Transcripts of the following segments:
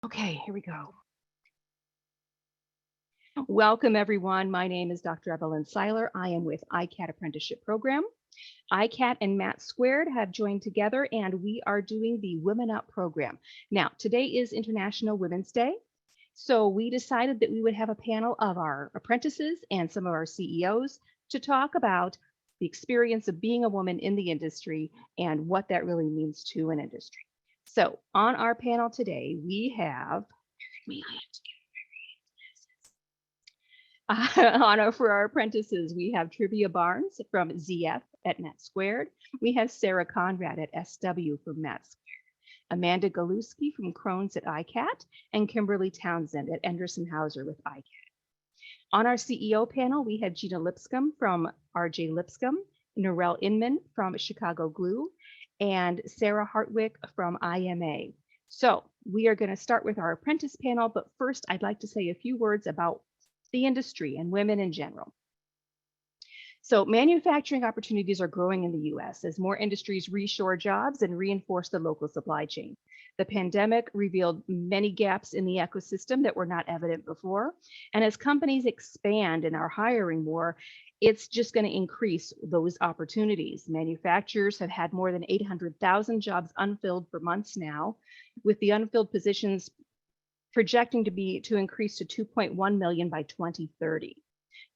Okay, here we go. Welcome, everyone. My name is Dr. Evelyn Seiler. I am with ICATT Apprenticeship Program. ICATT and Matt Squared have joined together, and we are doing the WomanUp program. Now, today is International Women's Day, so we decided that we would have a panel of our apprentices and some of our CEOs to talk about the experience of being a woman in the industry and what that really means to an industry. So, on our panel today, we have, for our apprentices, we have Trivia Barnes from ZF at Matt Squared. We have Sarah Conrad at SW from Matt Squared. Amanda Galuski from Crohn's at ICATT, and Kimberly Townsend at Anderson Hauser with ICATT. On our CEO panel, we have Gina Lipscomb from RJ Lipscomb, Norel Inman from Chicago Glue, and Sarah Hartwick from IMA. So we are going to start with our apprentice panel, but first I'd like to say a few words about the industry and women in general. So manufacturing opportunities are growing in the US as more industries reshore jobs and reinforce the local supply chain. The pandemic revealed many gaps in the ecosystem that were not evident before. And as companies expand and are hiring more, it's just going to increase those opportunities. Manufacturers have had more than 800,000 jobs unfilled for months now, with the unfilled positions projecting to increase to 2.1 million by 2030.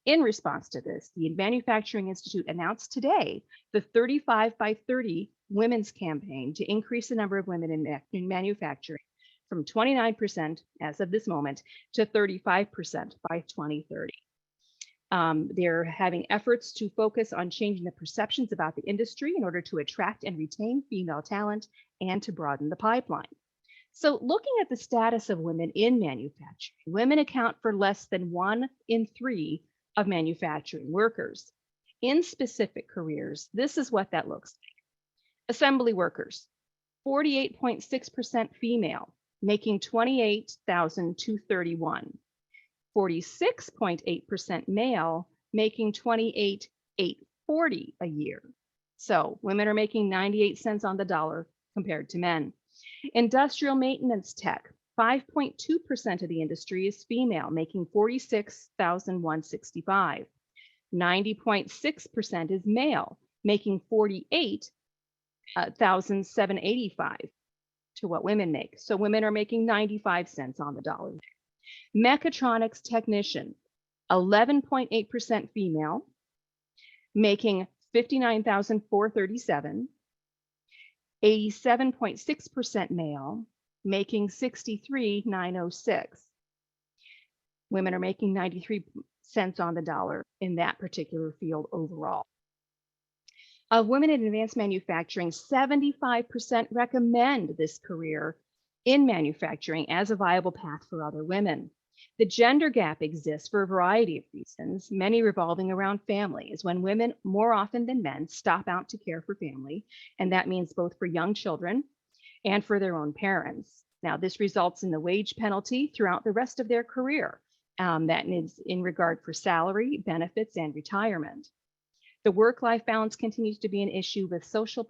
In response to this, the Manufacturing Institute announced today the 35 by 30 Women's Campaign to increase the number of women in manufacturing from 29% as of this moment to 35% by 2030. They're having efforts to focus on changing the perceptions about the industry in order to attract and retain female talent and to broaden the pipeline. So, looking at the status of women in manufacturing, women account for less than 1 in 3 of manufacturing workers. In specific careers, this is what that looks like. Assembly workers, 48.6% female, making $28,231. 46.8% male, making $28,840 a year. So, women are making 98 cents on the dollar compared to men. Industrial maintenance tech, 5.2% of the industry is female, making $46,165. 90.6% is male, making $48,785 to what women make. So women are making 95 cents on the dollar. Mechatronics technician, 11.8% female, making $59,437. 87.6% male, making $63,906. Women are making 93 cents on the dollar in that particular field overall. Of women in advanced manufacturing, 75% recommend this career in manufacturing as a viable path for other women. The gender gap exists for a variety of reasons, many revolving around family, is when women more often than men stop out to care for family, and that means both for young children and for their own parents. Now, this results in the wage penalty throughout the rest of their career. That is in regard for salary, benefits, and retirement. The work-life balance continues to be an issue with social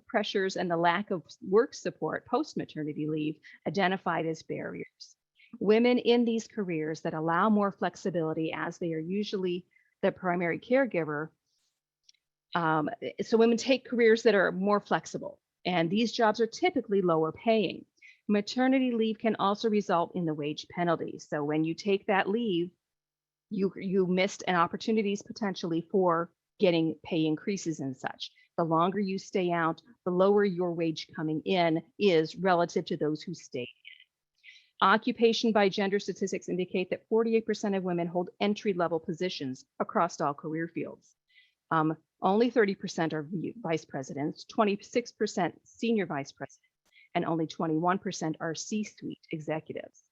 pressures and the lack of work support post-maternity leave identified as barriers. Women in these careers that allow more flexibility, as they are usually the primary caregiver. So women take careers that are more flexible, and these jobs are typically lower paying. Maternity leave can also result in the wage penalty. So when you take that leave, you missed an opportunities potentially for getting pay increases and such. The longer you stay out, the lower your wage coming in is relative to those who stay. Occupation by gender statistics indicate that 48% of women hold entry-level positions across all career fields. Only 30% are vice presidents, 26% senior vice president, and only 21% are C-suite executives.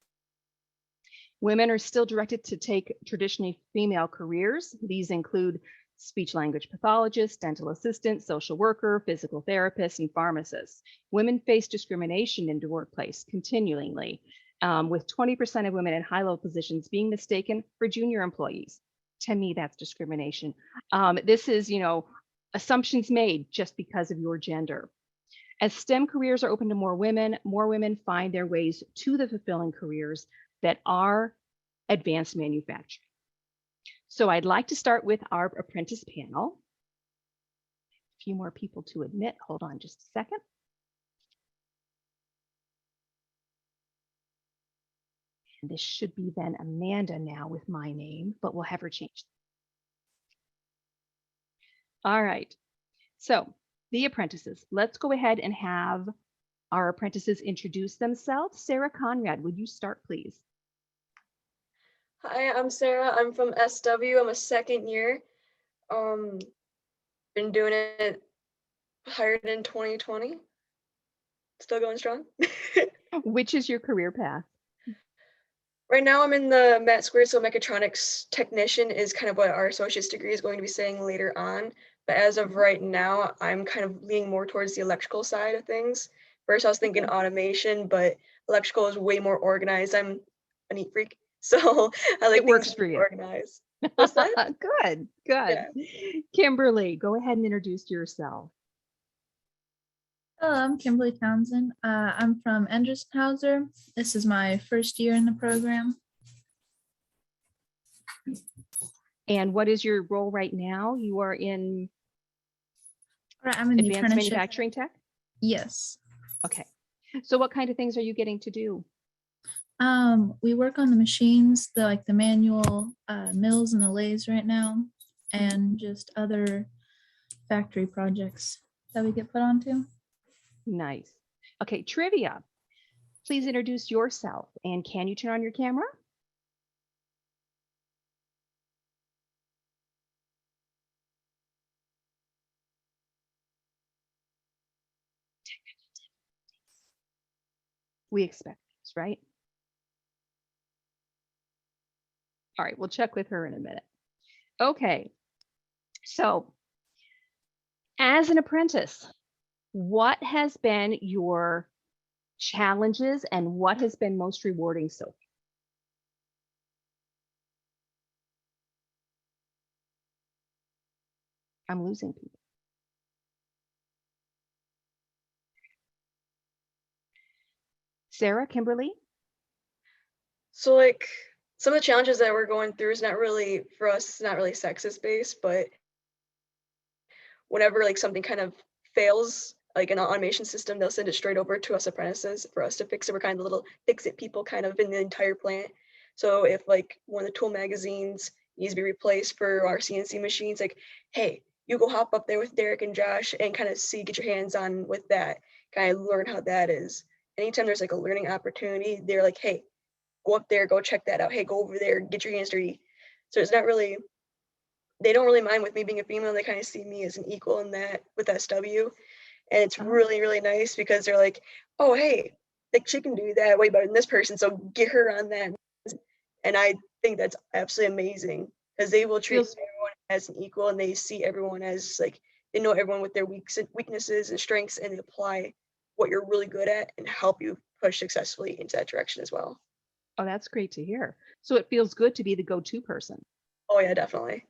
Women are still directed to take traditionally female careers. These include speech language pathologist, dental assistant, social worker, physical therapist, and pharmacists. Women face discrimination in the workplace continually, with 20% of women in high-level positions being mistaken for junior employees. To me, that's discrimination. This is, assumptions made just because of your gender. As STEM careers are open to more women find their ways to the fulfilling careers that are advanced manufacturing. So I'd like to start with our apprentice panel. A few more people to admit. Hold on just a second. And this should be then Amanda now with my name, but we'll have her changed. All right. So the apprentices, let's go ahead and have our apprentices introduce themselves. Sarah Conrad, would you start, please? Hi, I'm Sarah. I'm from SW. I'm a second year. Been doing it, hired in 2020. Still going strong. Which is your career path? Right now I'm in the MET squared, so mechatronics technician is kind of what our associate's degree is going to be saying later on. But as of right now, I'm kind of leaning more towards the electrical side of things. First, I was thinking automation, but electrical is way more organized. I'm a neat freak, so I like It works things for you. organized. What's that? Good, good. Yeah. Kimberly, go ahead and introduce yourself. Hello, I'm Kimberly Townsend. I'm from Hauser. This is my first year in the program. And what is your role right now? You are in I'm in the advanced apprenticeship. manufacturing tech? Yes. Okay. So what kind of things are you getting to do? We work on the machines, the manual mills and the lathes right now, and just other factory projects that we get put onto. Nice. Okay, trivia. Please introduce yourself, and can you turn on your camera? We expect this, right? All right, we'll check with her in a minute. Okay, so as an apprentice, what has been your challenges and what has been most rewarding so far? I'm losing people. Sarah, Kimberly? So like some of the challenges that we're going through is not really for us, it's not really sexist based, but whenever like something kind of fails, like an automation system, they'll send it straight over to us apprentices for us to fix it. We're kind of little fix-it people kind of in the entire plant. So if like one of the tool magazines needs to be replaced for our CNC machines, like, hey, you go hop up there with Derek and Josh and kind of get your hands on with that, kind of learn how that is. Anytime there's like a learning opportunity, they're like, hey, go up there, go check that out. Hey, go over there, get your hands dirty. So it's not really, they don't really mind with me being a female. They kind of see me as an equal in that with SW. And it's really, really nice because they're like, oh, hey, like she can do that way better than this person. So get her on that. And I think that's absolutely amazing because they will treat everyone as an equal and they see everyone as like, they know everyone with their weaknesses and strengths and they apply what you're really good at and help you push successfully into that direction as well. Oh, that's great to hear. So it feels good to be the go-to person. Oh yeah, definitely.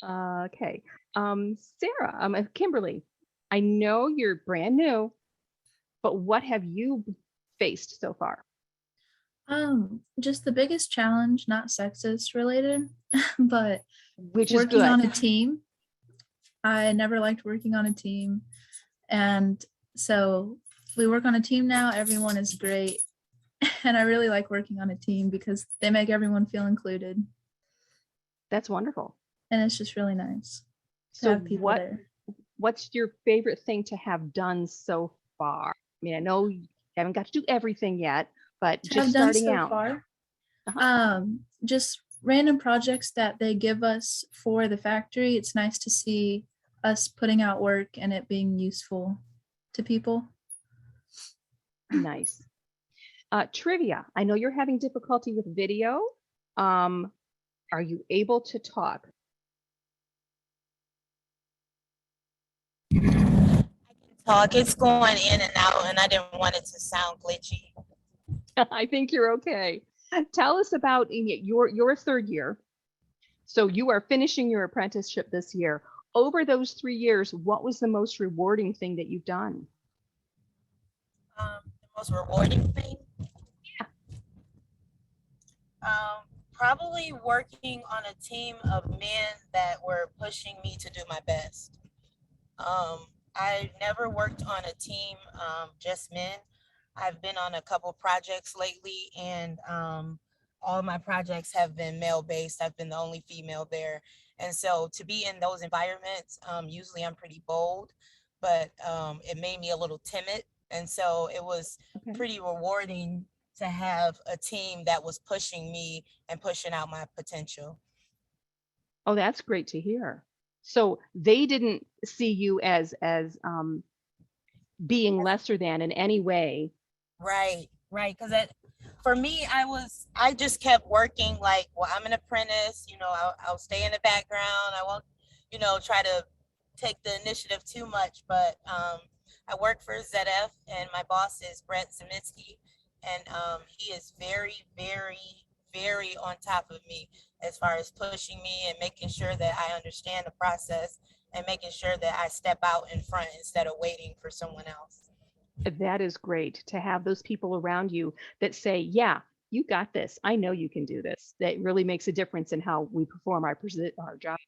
Okay. Sarah, Kimberly, I know you're brand new, but what have you faced so far? Just the biggest challenge, not sexist related, but Which is working good. on a team. I never liked working on a team. And so we work on a team now. Everyone is great. And I really like working on a team because they make everyone feel included. That's wonderful. And it's just really nice to So have people there. What's your favorite thing to have done so far? I mean, I know you haven't got to do everything yet, but just starting out. Far, just random projects that they give us for the factory. It's nice to see us putting out work and it being useful to people. Nice. Trivia. I know you're having difficulty with video. Are you able to talk? I can talk. It's going in and out, and I didn't want it to sound glitchy. I think you're okay. Tell us about your third year. So you are finishing your apprenticeship this year. over those 3 years, what was the most rewarding thing that you've done? The most rewarding thing? Yeah. Probably working on a team of men that were pushing me to do my best. I never worked on a team, just men. I've been on a couple projects lately, and all my projects have been male-based. I've been the only female there. And so to be in those environments, usually I'm pretty bold, but it made me a little timid. And so it was Okay. pretty rewarding to have a team that was pushing me and pushing out my potential. Oh, that's great to hear. So they didn't see you as being lesser than in any way. Right, right. Because for me, I just kept working like, well, I'm an apprentice, I'll stay in the background. I won't, try to take the initiative too much. But I work for ZF, and my boss is Brent Zemitsky, and he is very, very, very on top of me as far as pushing me and making sure that I understand the process and making sure that I step out in front instead of waiting for someone else. That is great to have those people around you that say, yeah, you got this. I know you can do this. That really makes a difference in how we perform our jobs.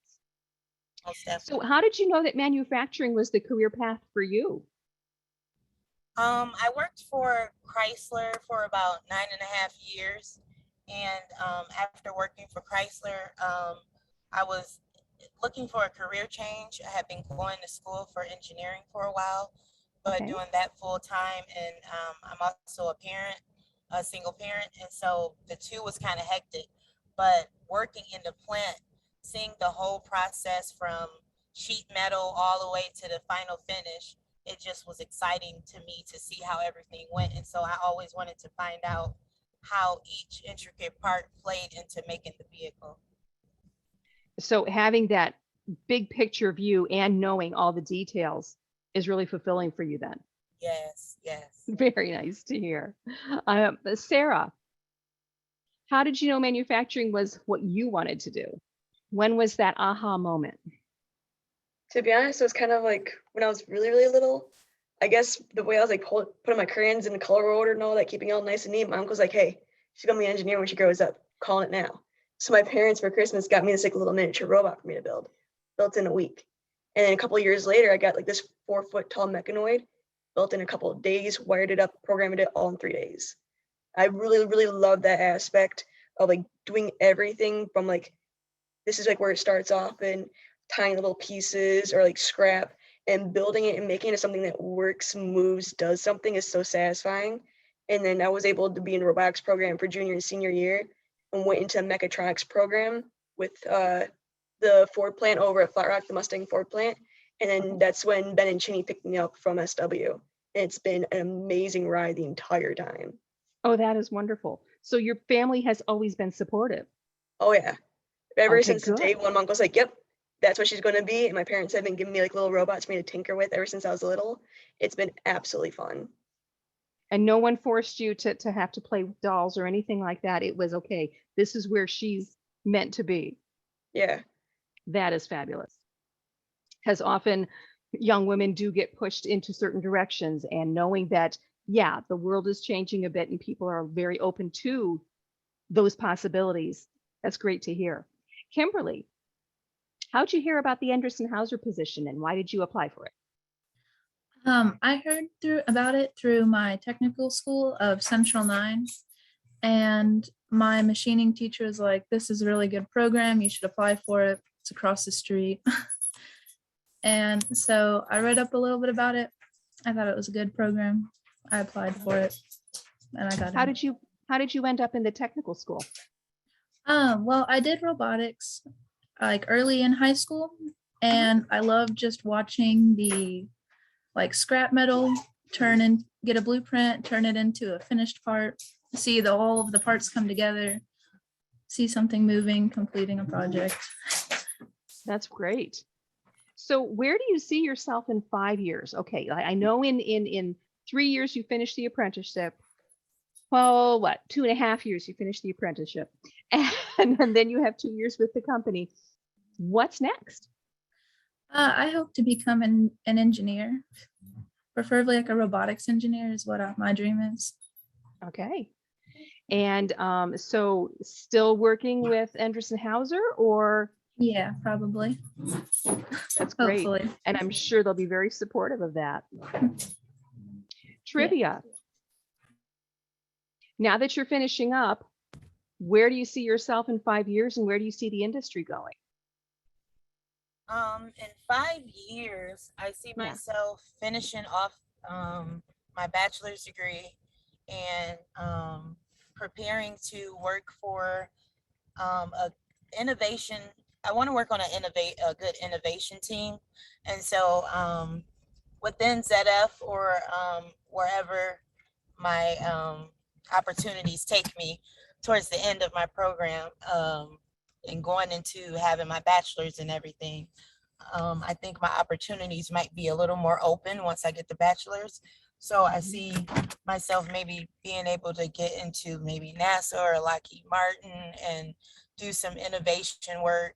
Most So definitely. how did you know that manufacturing was the career path for you? I worked for Chrysler for about 9.5 years. And after working for Chrysler, I was looking for a career change. I had been going to school for engineering for a while, but Okay. doing that full time. And I'm also a parent, a single parent. And so the two was kind of hectic. But working in the plant, seeing the whole process from sheet metal all the way to the final finish, it just was exciting to me to see how everything went. And so I always wanted to find out how each intricate part played into making the vehicle. So having that big picture view and knowing all the details is really fulfilling for you then. Yes, yes. Very nice to hear. Sarah, how did you know manufacturing was what you wanted to do? When was that aha moment? To be honest, it was kind of like when I was really, really little. I guess the way I was like putting my crayons in the color order and all that, keeping it all nice and neat. My uncle's like, "Hey, she's gonna be an engineer when she grows up. Calling it now." So my parents for Christmas got me this like little miniature robot for me to build, built in a week. And then a couple of years later, I got like this 4-foot tall mechanoid, built in a couple of days, wired it up, programmed it all in 3 days. I really, really love that aspect of like doing everything from like this is like where it starts off in tiny little pieces or like scrap, and building it and making it something that works, moves, does something is so satisfying. And then I was able to be in a robotics program for junior and senior year and went into a mechatronics program with the Ford plant over at Flat Rock, the Mustang Ford plant. And then that's when Ben and Chinny picked me up from SW. And it's been an amazing ride the entire time. Oh, that is wonderful. So your family has always been supportive. Oh yeah. Ever Okay, since the day good. one, my uncle's like, "Yep, that's what she's going to be." And my parents have been giving me like little robots for me to tinker with ever since I was little. It's been absolutely fun. And no one forced you to have to play with dolls or anything like that. It was okay. This is where she's meant to be. Yeah. That is fabulous. Because often young women do get pushed into certain directions, and knowing that, yeah, the world is changing a bit and people are very open to those possibilities. That's great to hear. Kimberly, how'd you hear about the Anderson Hauser position and why did you apply for it? I heard about it through my technical school of Central 9, and my machining teacher was like, "This is a really good program. You should apply for it. It's across the street." And so I read up a little bit about it. I thought it was a good program. I applied for it, and I got it. How did you end up in the technical school? Well, I did robotics like early in high school, and I love just watching the like scrap metal get a blueprint, turn it into a finished part, see all of the parts come together, see something moving, completing a project. That's great. So where do you see yourself in 5 years? Okay, I know in 3 years you finished the apprenticeship. Well, what, 2.5 years you finished the apprenticeship, and then you have 2 years with the company. What's next? I hope to become an engineer, preferably like a robotics engineer is what my dream is. Okay. And so still working with Anderson Hauser, or Yeah, probably. that's great. Hopefully. And I'm sure they'll be very supportive of that. Trivia. Now that you're finishing up, where do you see yourself in 5 years, and where do you see the industry going? In 5 years, I see Yeah. myself finishing off my bachelor's degree and preparing to work for a innovation. I want to work on a good innovation team, and so within ZF or wherever my opportunities take me towards the end of my program, and going into having my bachelor's and everything. I think my opportunities might be a little more open once I get the bachelor's. So I see myself maybe being able to get into maybe NASA or Lockheed Martin and do some innovation work.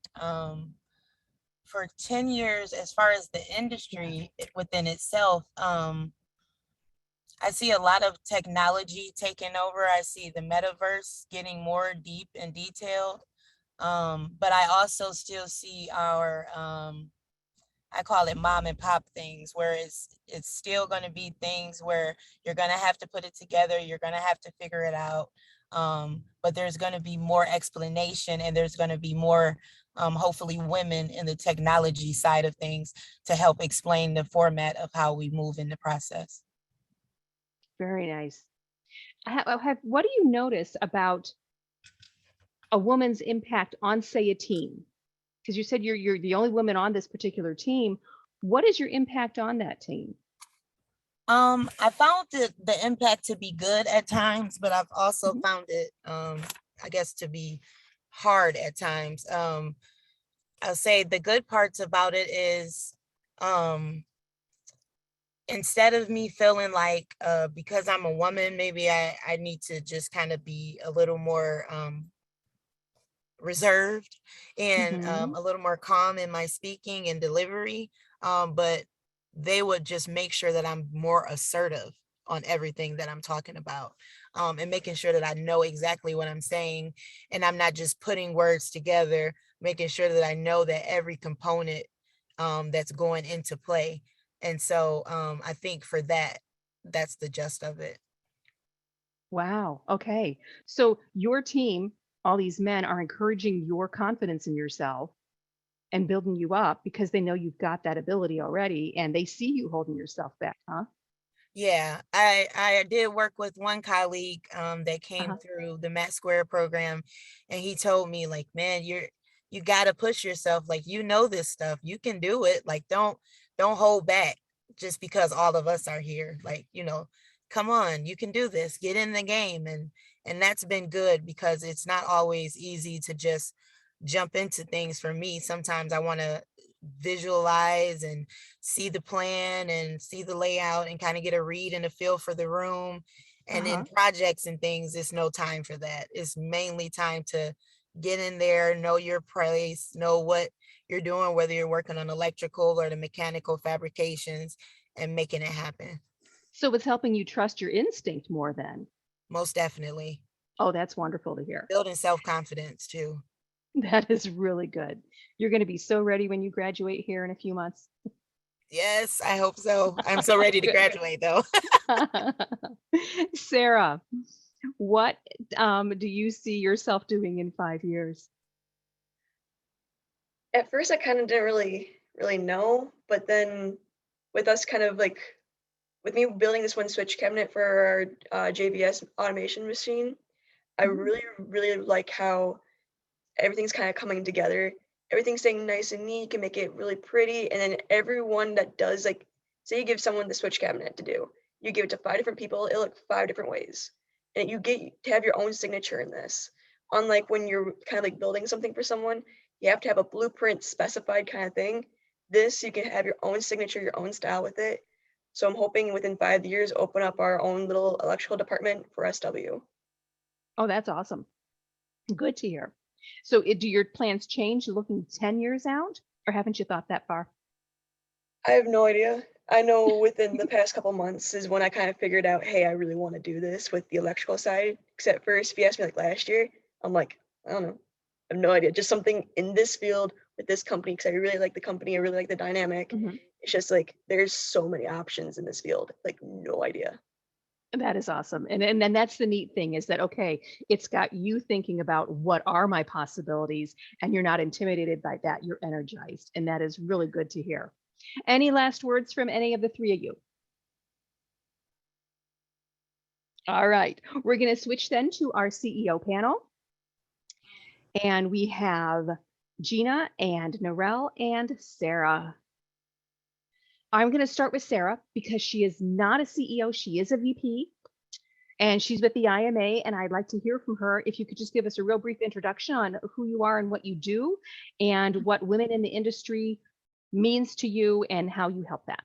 For 10 years, as far as the industry within itself, I see a lot of technology taking over. I see the metaverse getting more deep and detailed. But I also still see our I call it mom and pop things, where it's still going to be things where you're going to have to put it together, you're going to have to figure it out. But there's going to be more explanation, and there's going to be more hopefully women in the technology side of things to help explain the format of how we move in the process. Very nice. What do you notice about a woman's impact on, say, a team? Because you said you're the only woman on this particular team. What is your impact on that team? I found the impact to be good at times, but I've also found it, I guess, to be hard at times. I'll say the good parts about it is, instead of me feeling like because I'm a woman, maybe I need to just kind of be a little more reserved and a little more calm in my speaking and delivery. But they would just make sure that I'm more assertive on everything that I'm talking about, and making sure that I know exactly what I'm saying, and I'm not just putting words together, making sure that I know that every component that's going into play. And so I think for that, that's the gist of it. Wow. Okay. So your team, all these men, are encouraging your confidence in yourself and building you up because they know you've got that ability already, and they see you holding yourself back, huh? Yeah, I did work with one colleague that came Uh-huh. through the Matt Square program, and he told me, like, man, you got to push yourself. Like, you know this stuff, you can do it. Like, don't hold back just because all of us are here. Like, come on, you can do this. Get in the game, and that's been good because it's not always easy to just jump into things. For me, sometimes I want to visualize and see the plan and see the layout and kind of get a read and a feel for the room. And in projects and things, it's no time for that. It's mainly time to get in there, know your place, know what you're doing, whether you're working on electrical or the mechanical fabrications, and making it happen. So it's helping you trust your instinct more then. Most definitely. Oh, that's wonderful to hear. Building self-confidence too. That is really good. You're going to be so ready when you graduate here in a few months. Yes, I hope so. I'm so ready to graduate though. Sarah, what do you see yourself doing in 5 years? At first, I kind of didn't really know, but then with us kind of like with me building this one switch cabinet for our JVS automation machine, I really like how everything's kind of coming together. Everything's staying nice and neat. You can make it really pretty, and then everyone that does, like, say you give someone the switch cabinet to do, you give it to 5 different people. It'll look 5 different ways, and you get to have your own signature in this. Unlike when you're kind of like building something for someone, you have to have a blueprint specified kind of thing. This, you can have your own signature, your own style with it. So I'm hoping within 5 years, open up our own little electrical department for SW. Oh, that's awesome. Good to hear. So do your plans change looking 10 years out, or haven't you thought that far? I have no idea. I know within the past couple months is when I kind of figured out, hey, I really want to do this with the electrical side. Because at first, if you asked me like last year, I'm like, I don't know. I have no idea. Just something in this field with this company because I really like the company. I really like the dynamic. Mhm. It's just like there's so many options in this field. Like no idea. That is awesome. And then that's the neat thing is that, okay, it's got you thinking about what are my possibilities, and you're not intimidated by that. You're energized. And that is really good to hear. Any last words from any of the three of you? All right. We're going to switch then to our CEO panel. And we have Gina and Narelle and Sarah. I'm going to start with Sarah because she is not a CEO. She is a VP and she's with the IMA. And I'd like to hear from her. If you could just give us a real brief introduction on who you are and what you do and what women in the industry means to you and how you help that.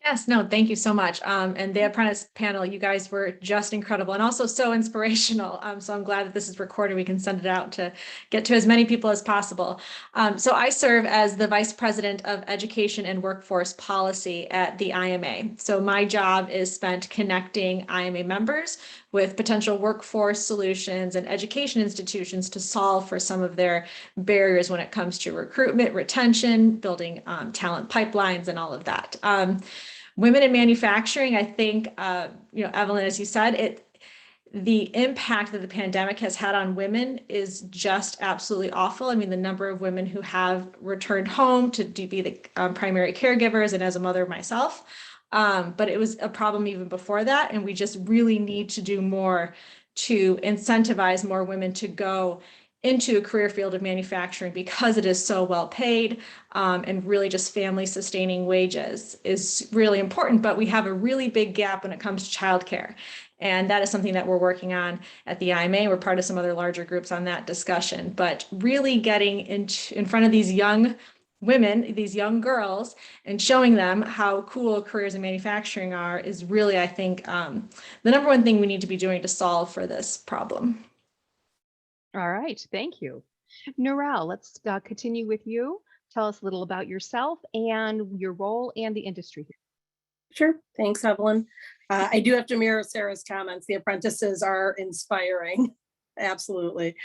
Yes, no, thank you so much. And the apprentice panel, you guys were just incredible and also so inspirational. So I'm glad that this is recorded. We can send it out to get to as many people as possible. So I serve as the Vice President of Education and Workforce Policy at the IMA. So my job is spent connecting IMA members with potential workforce solutions and education institutions to solve for some of their barriers when it comes to recruitment, retention, building talent pipelines, and all of that. Women in manufacturing, I think, Evelyn, as you said, the impact that the pandemic has had on women is just absolutely awful. I mean, the number of women who have returned home to be the primary caregivers, and as a mother myself, but it was a problem even before that. And we just really need to do more to incentivize more women to go into a career field of manufacturing because it is so well paid, and really just family sustaining wages is really important. But we have a really big gap when it comes to childcare. And that is something that we're working on at the IMA. We're part of some other larger groups on that discussion, but really getting in front of these young women, these young girls, and showing them how cool careers in manufacturing are is really, I think, the number one thing we need to be doing to solve for this problem. All right. Thank you. Narelle, let's continue with you. Tell us a little about yourself and your role and the industry here. Sure. Thanks, Evelyn. I do have to mirror Sarah's comments. The apprentices are inspiring. Absolutely.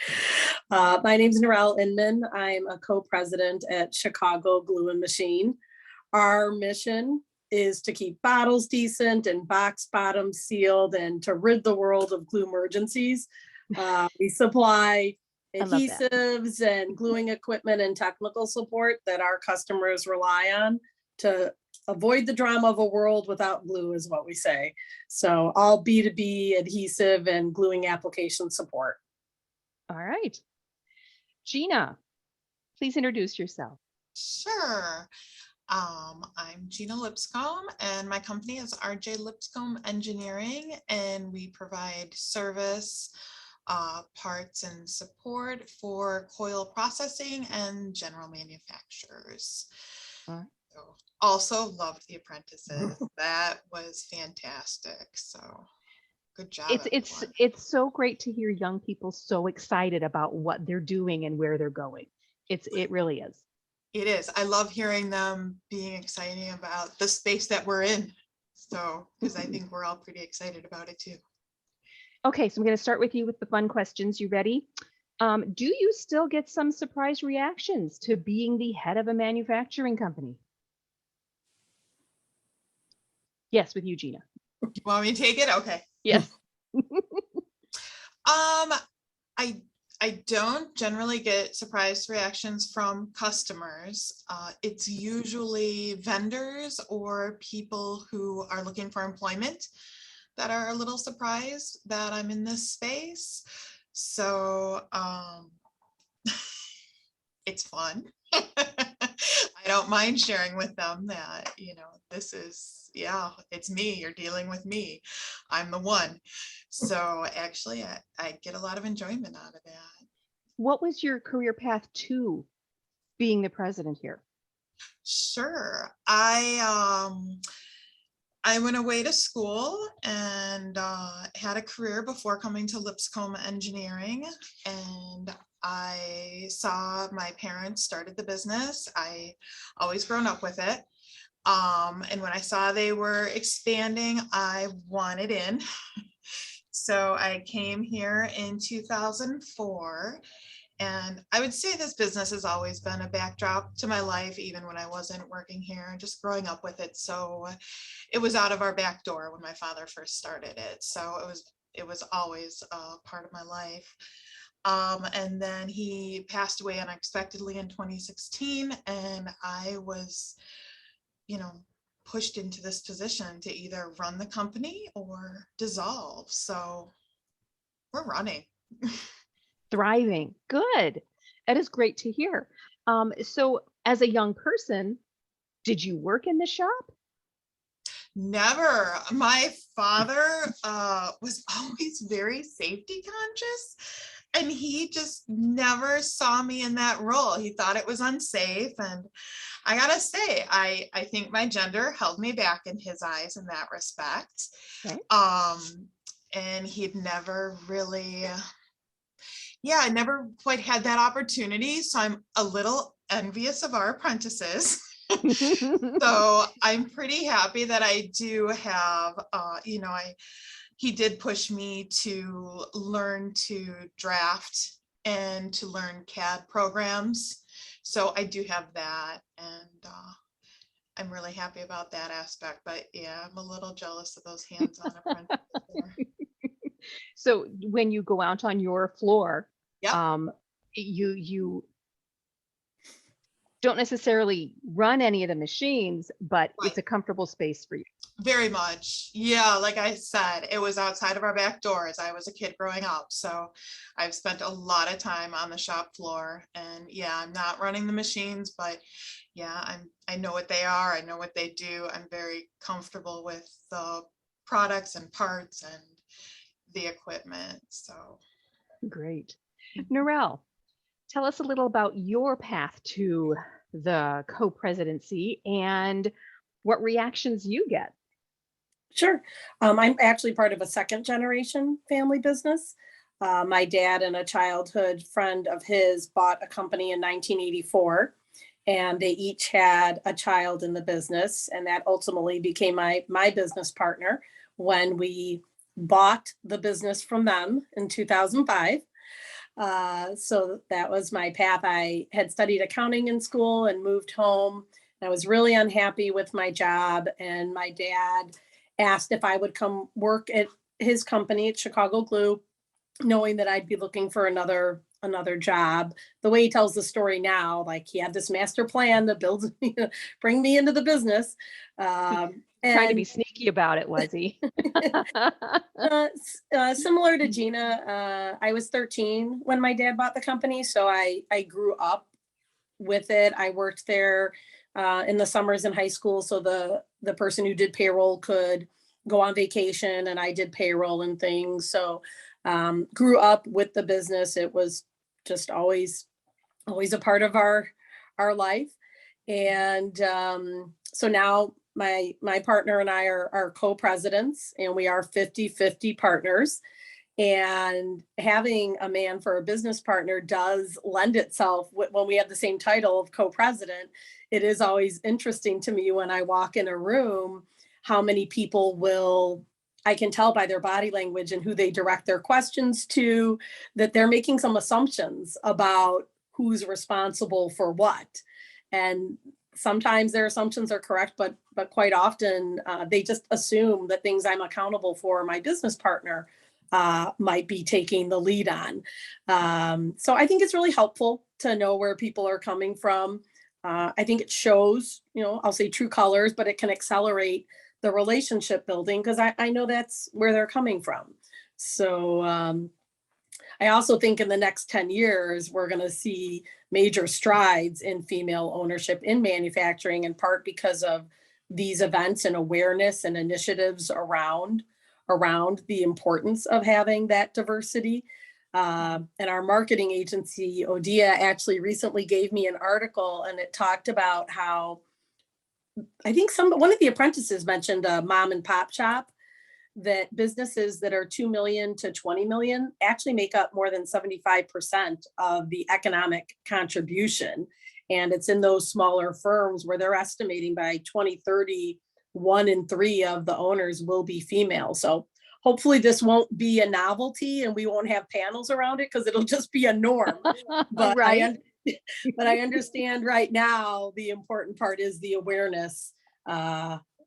My name is Narelle Inman. I'm a co-president at Chicago Glue and Machine. Our mission is to keep bottles decent and box bottoms sealed and to rid the world of glue emergencies. We supply adhesives and gluing equipment and technical support that our customers rely on to avoid the drama of a world without glue, is what we say. So all B2B adhesive and gluing application support. All right. Gina, please introduce yourself. Sure. I'm Gina Lipscomb, and my company is RJ Lipscomb Engineering, and we provide service, parts and support for coil processing and general manufacturers. All right. So, also loved The Apprentices. That was fantastic. So good job. It's so great to hear young people so excited about what they're doing and where they're going. It really is. It is. I love hearing them being excited about the space that we're in. So, because I think we're all pretty excited about it too. Okay, so I'm going to start with you with the fun questions. You ready? Do you still get some surprise reactions to being the head of a manufacturing company? Yes, with you, Gina. You want me to take it? Okay. Yes. I don't generally get surprise reactions from customers. It's usually vendors or people who are looking for employment that are a little surprised that I'm in this space. So it's fun. I don't mind sharing with them that, this is, it's me, you're dealing with me. I'm the one. So actually, I get a lot of enjoyment out of that. What was your career path to being the president here? Sure. I went away to school and had a career before coming to Lipscomb Engineering, and I saw my parents started the business. I always grown up with it. And when I saw they were expanding, I wanted in. So I came here in 2004. And I would say this business has always been a backdrop to my life, even when I wasn't working here, just growing up with it. So it was out of our back door when my father first started it. So it was always a part of my life. And then he passed away unexpectedly in 2016. And I was, pushed into this position to either run the company or dissolve. So we're running. Thriving. Good. That is great to hear. So as a young person, did you work in the shop? Never. My father was always very safety conscious, and he just never saw me in that role. He thought it was unsafe. And I gotta say, I think my gender held me back in his eyes in that respect. Okay. And he'd never really, I never quite had that opportunity. So I'm a little envious of our apprentices. So I'm pretty happy that I do have, he did push me to learn to draft and to learn CAD programs. So I do have that, and I'm really happy about that aspect. But yeah, I'm a little jealous of those hands-on apprentices there. So when you go out on your floor, Yep. You don't necessarily run any of the machines, but it's a comfortable space for you. Very much. Yeah, like I said, it was outside of our back door as I was a kid growing up. So I've spent a lot of time on the shop floor, and I'm not running the machines, but I know what they are. I know what they do. I'm very comfortable with the products and parts and the equipment. So Great. Narelle, tell us a little about your path to the co-presidency and what reactions you get. Sure. I'm actually part of a second generation family business. My dad and a childhood friend of his bought a company in 1984, and they each had a child in the business. And that ultimately became my business partner when we bought the business from them in 2005. So that was my path. I had studied accounting in school and moved home. I was really unhappy with my job, and my dad asked if I would come work at his company at Chicago Glue, knowing that I'd be looking for another job. The way he tells the story now, like he had this master plan to build, bring me into the business. Trying to be sneaky about it, was he? Similar to Gina, I was 13 when my dad bought the company, so I grew up with it. I worked there in the summers in high school, so the person who did payroll could go on vacation, and I did payroll and things. So grew up with the business. It was just always a part of our life. And so now my partner and I are co-presidents, and we are 50-50 partners. And having a man for a business partner does lend itself, when we have the same title of co-president, it is always interesting to me when I walk in a room, how many people I can tell by their body language and who they direct their questions to, that they're making some assumptions about who's responsible for what. And sometimes their assumptions are correct, but quite often they just assume that things I'm accountable for, my business partner, might be taking the lead on. So I think it's really helpful to know where people are coming from. I think it shows, I'll say true colors, but it can accelerate the relationship building, because I know that's where they're coming from. So I also think in the next 10 years, we're going to see major strides in female ownership in manufacturing, in part because of these events and awareness and initiatives around the importance of having that diversity. And our marketing agency, Odia, actually recently gave me an article, and it talked about how, I think one of the apprentices mentioned a mom and pop shop, that businesses that are 2 million to 20 million actually make up more than 75% of the economic contribution. And it's in those smaller firms where they're estimating by 2030, 1 in 3 of the owners will be female. So hopefully this won't be a novelty and we won't have panels around it because it'll just be a norm. But Right. but I understand right now the important part is the awareness.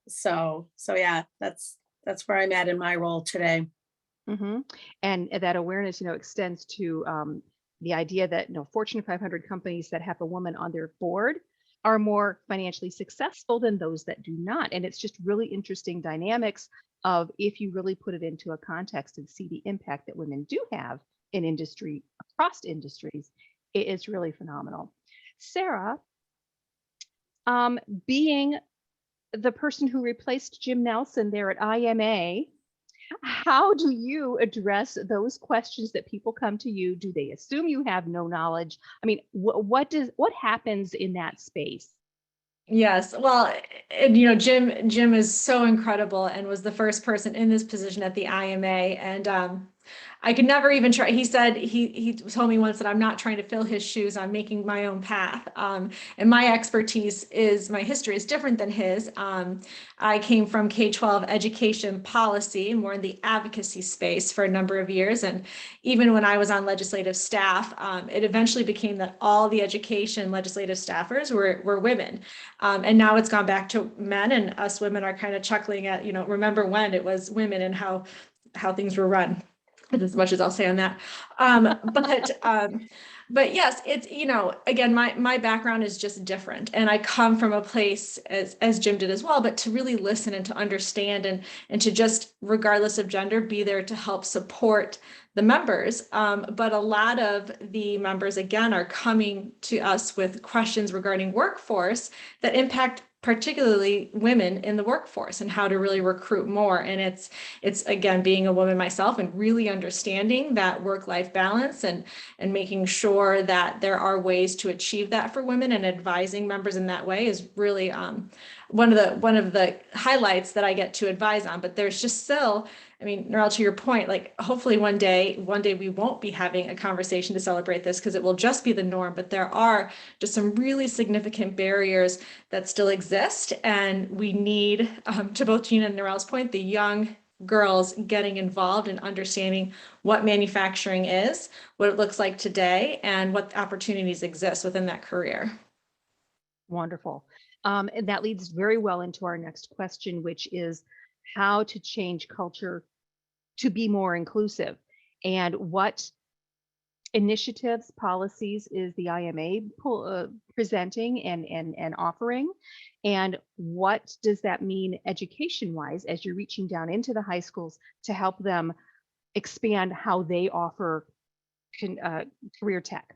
So yeah, that's where I'm at in my role today. Mhm. And that awareness, extends to the idea that, Fortune 500 companies that have a woman on their board are more financially successful than those that do not. And it's just really interesting dynamics of if you really put it into a context and see the impact that women do have in industry, across industries, it is really phenomenal. Sarah, being the person who replaced Jim Nelson there at IMA, how do you address those questions that people come to you? Do they assume you have no knowledge? I mean, what happens in that space? Yes, well, Jim is so incredible and was the first person in this position at the IMA, and I could never even try. He said he told me once that I'm not trying to fill his shoes. I'm making my own path. And my expertise my history is different than his. I came from K-12 education policy, more in the advocacy space for a number of years. And even when I was on legislative staff, it eventually became that all the education legislative staffers were women. And now it's gone back to men, and us women are kind of chuckling at, remember when it was women and how things were run. As much as I'll say on that. But yes, it's, again, my background is just different. And I come from a place, as Jim did as well, but to really listen and to understand and to just, regardless of gender, be there to help support the members. But a lot of the members, again, are coming to us with questions regarding workforce that impact particularly women in the workforce and how to really recruit more. And it's again, being a woman myself and really understanding that work-life balance and making sure that there are ways to achieve that for women, and advising members in that way is really one of the highlights that I get to advise on. But there's just still, Narelle, to your point, like hopefully one day we won't be having a conversation to celebrate this because it will just be the norm, but there are just some really significant barriers that still exist. And we need, to both Gina and Narelle's point, the young girls getting involved and understanding what manufacturing is, what it looks like today, and what opportunities exist within that career. Wonderful. And that leads very well into our next question, which is how to change culture to be more inclusive, and what initiatives, policies is the IMA presenting and offering, and what does that mean education-wise as you're reaching down into the high schools to help them expand how they offer career tech?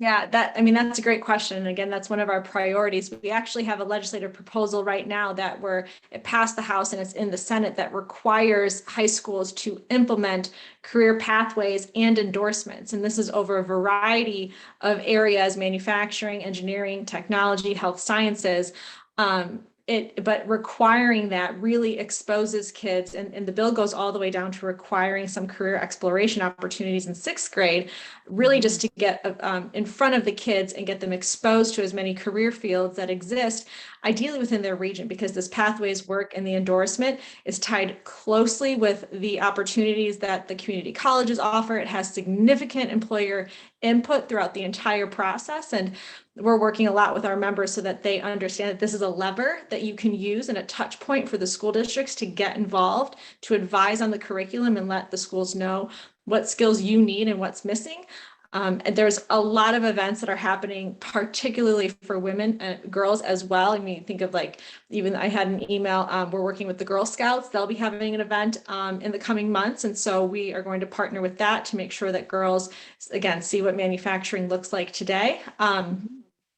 Yeah, that's a great question. And again, that's one of our priorities. We actually have a legislative proposal right now that it passed the House and it's in the Senate that requires high schools to implement career pathways and endorsements. And this is over a variety of areas: manufacturing, engineering, technology, health sciences. But requiring that really exposes kids, and the bill goes all the way down to requiring some career exploration opportunities in 6th grade, really just to get in front of the kids and get them exposed to as many career fields that exist, ideally within their region, because this pathways work and the endorsement is tied closely with the opportunities that the community colleges offer. It has significant employer input throughout the entire process. And we're working a lot with our members so that they understand that this is a lever that you can use and a touch point for the school districts to get involved, to advise on the curriculum and let the schools know what skills you need and what's missing. And there's a lot of events that are happening, particularly for women and girls as well. Think of even I had an email, we're working with the Girl Scouts. They'll be having an event in the coming months. And so we are going to partner with that to make sure that girls, again, see what manufacturing looks like today.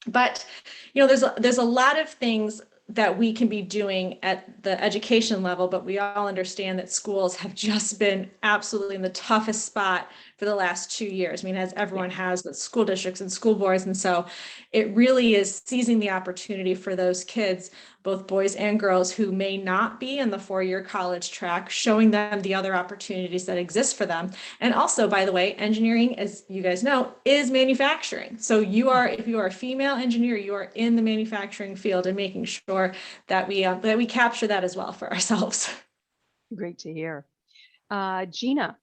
But there's a lot of things that we can be doing at the education level, but we all understand that schools have just been absolutely in the toughest spot for the last 2 years. As everyone has, with school districts and school boards. And so it really is seizing the opportunity for those kids both boys and girls who may not be in the four-year college track, showing them the other opportunities that exist for them. And also, by the way, engineering, as you guys know, is manufacturing. So if you are a female engineer, you are in the manufacturing field, and making sure that we capture that as well for ourselves. Great to hear. Gina,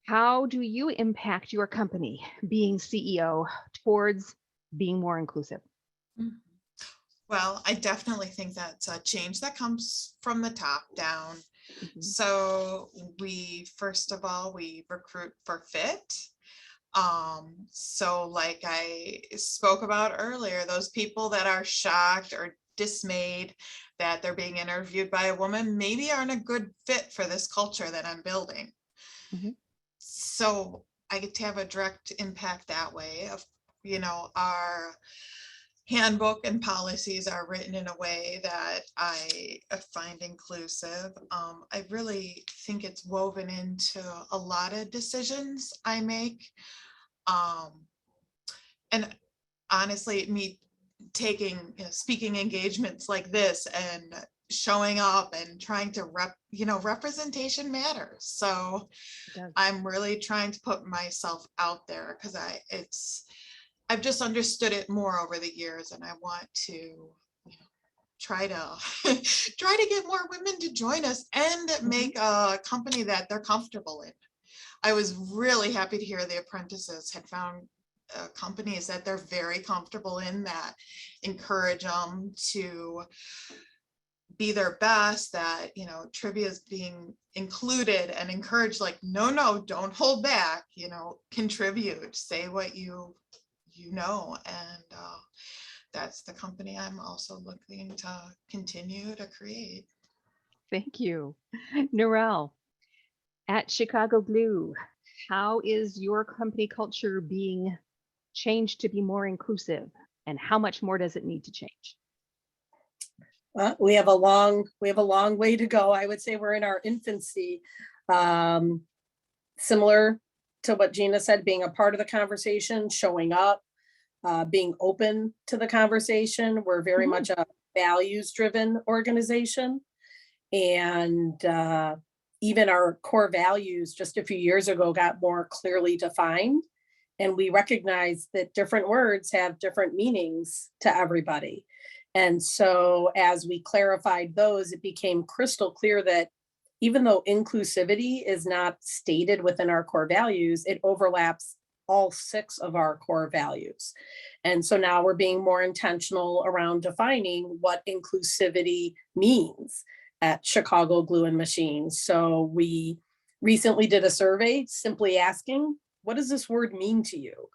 how do you impact your company being CEO towards being more inclusive? Well, I definitely think that's a change that comes from the top down. Mhm. So first of all, we recruit for fit. So like I spoke about earlier, those people that are shocked or dismayed that they're being interviewed by a woman maybe aren't a good fit for this culture that I'm building. Mhm. So I get to have a direct impact that way. Our handbook and policies are written in a way that I find inclusive. I really think it's woven into a lot of decisions I make. And honestly, me taking speaking engagements like this and showing up and trying to representation matters. So It does. I'm really trying to put myself out there because I've just understood it more over the years, and I want to try to try to get more women to join us and make a company that they're comfortable in. I was really happy to hear the apprentices had found companies that they're very comfortable in, that encourage them to be their best, that trivia is being included and encouraged, like no, don't hold back, contribute, say what you know. And that's the company I'm also looking to continue to create. Thank you. Narelle, at Chicago Glue, how is your company culture being changed to be more inclusive, and how much more does it need to change? We have a long way to go. I would say we're in our infancy. Similar to what Gina said, being a part of the conversation, showing up, being open to the conversation. We're very much a values-driven organization. And even our core values just a few years ago got more clearly defined. And we recognize that different words have different meanings to everybody. And so as we clarified those, it became crystal clear that even though inclusivity is not stated within our core values, it overlaps all 6 of our core values. And so now we're being more intentional around defining what inclusivity means at Chicago Glue and Machines. So we recently did a survey simply asking, what does this word mean to you?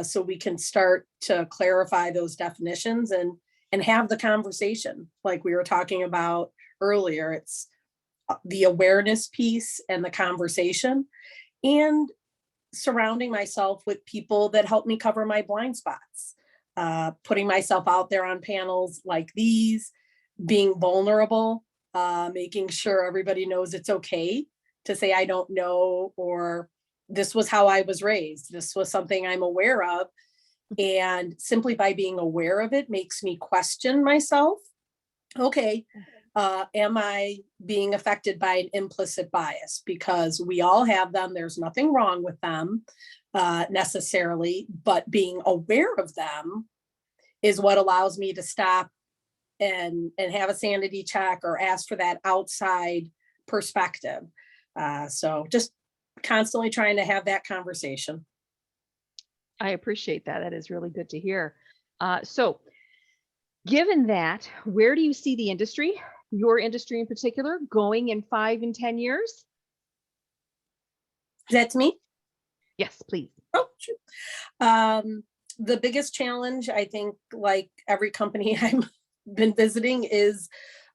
So we can start to clarify those definitions and have the conversation like we were talking about earlier. It's the awareness piece and the conversation, and surrounding myself with people that help me cover my blind spots, putting myself out there on panels like these, being vulnerable, making sure everybody knows it's okay to say, I don't know, or this was how I was raised. This was something I'm aware of. And simply by being aware of it makes me question myself. Okay, am I being affected by an implicit bias? Because we all have them. There's nothing wrong with them necessarily, but being aware of them is what allows me to stop and have a sanity check or ask for that outside perspective. So just constantly trying to have that conversation. I appreciate that. That is really good to hear. So given that, where do you see the industry, your industry in particular, going in 5 and 10 years? That's me? Yes, please. Oh, sure. The biggest challenge, I think, like every company I've been visiting, is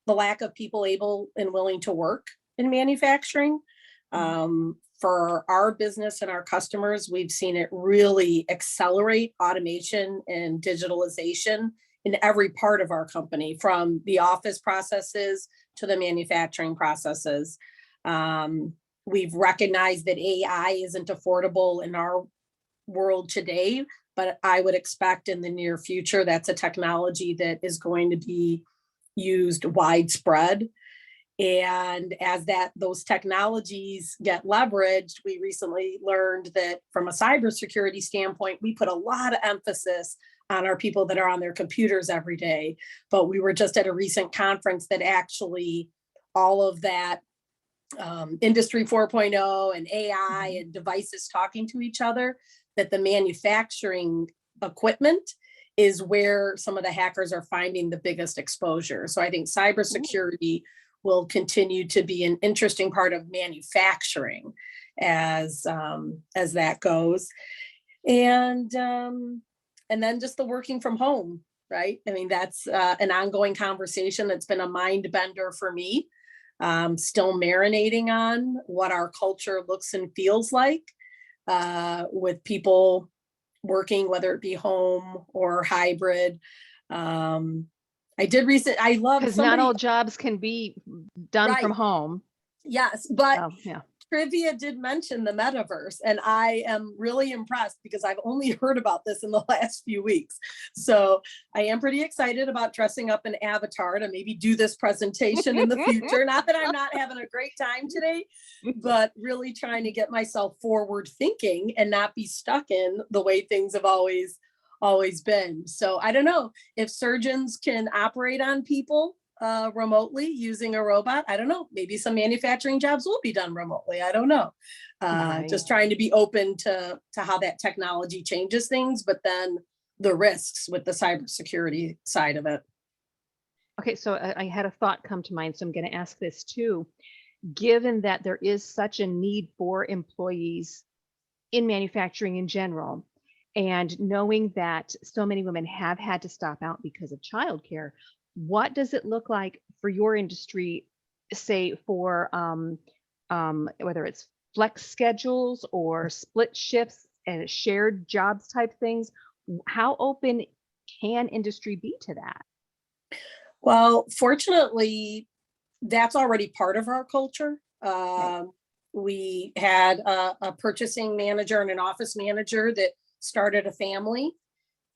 the lack of people able and willing to work in manufacturing. For our business and our customers, we've seen it really accelerate automation and digitalization in every part of our company, from the office processes to the manufacturing processes. We've recognized that AI isn't affordable in our world today but I would expect in the near future, that's a technology that is going to be used widespread. And as those technologies get leveraged, we recently learned that from a cybersecurity standpoint, we put a lot of emphasis on our people that are on their computers every day. But we were just at a recent conference that actually all of that Industry 4.0 and AI and devices talking to each other, that the manufacturing equipment is where some of the hackers are finding the biggest exposure. So I think cybersecurity will continue to be an interesting part of manufacturing as that goes. And then just the working from home, right? I mean, that's an ongoing conversation that's been a mind bender for me. Still marinating on what our culture looks and feels like with people working, whether it be home or hybrid. I love Because not all jobs can be done from Right. home. Yes, but So, yeah. Trivia did mention the metaverse, and I am really impressed because I've only heard about this in the last few weeks. So I am pretty excited about dressing up an avatar to maybe do this presentation in the future. Not that I'm not having a great time today, but really trying to get myself forward thinking and not be stuck in the way things have always been. So I don't know if surgeons can operate on people remotely using a robot. I don't know. Maybe some manufacturing jobs will be done remotely. I don't know. Right. Just trying to be open to how that technology changes things, but then the risks with the cybersecurity side of it. Okay, so I had a thought come to mind, so I'm going to ask this too. Given that there is such a need for employees in manufacturing in general, and knowing that so many women have had to stop out because of childcare, what does it look like for your industry, say for whether it's flex schedules or split shifts and shared jobs type things? How open can industry be to that? Well, fortunately, that's already part of our culture. We had a purchasing manager and an office manager that started a family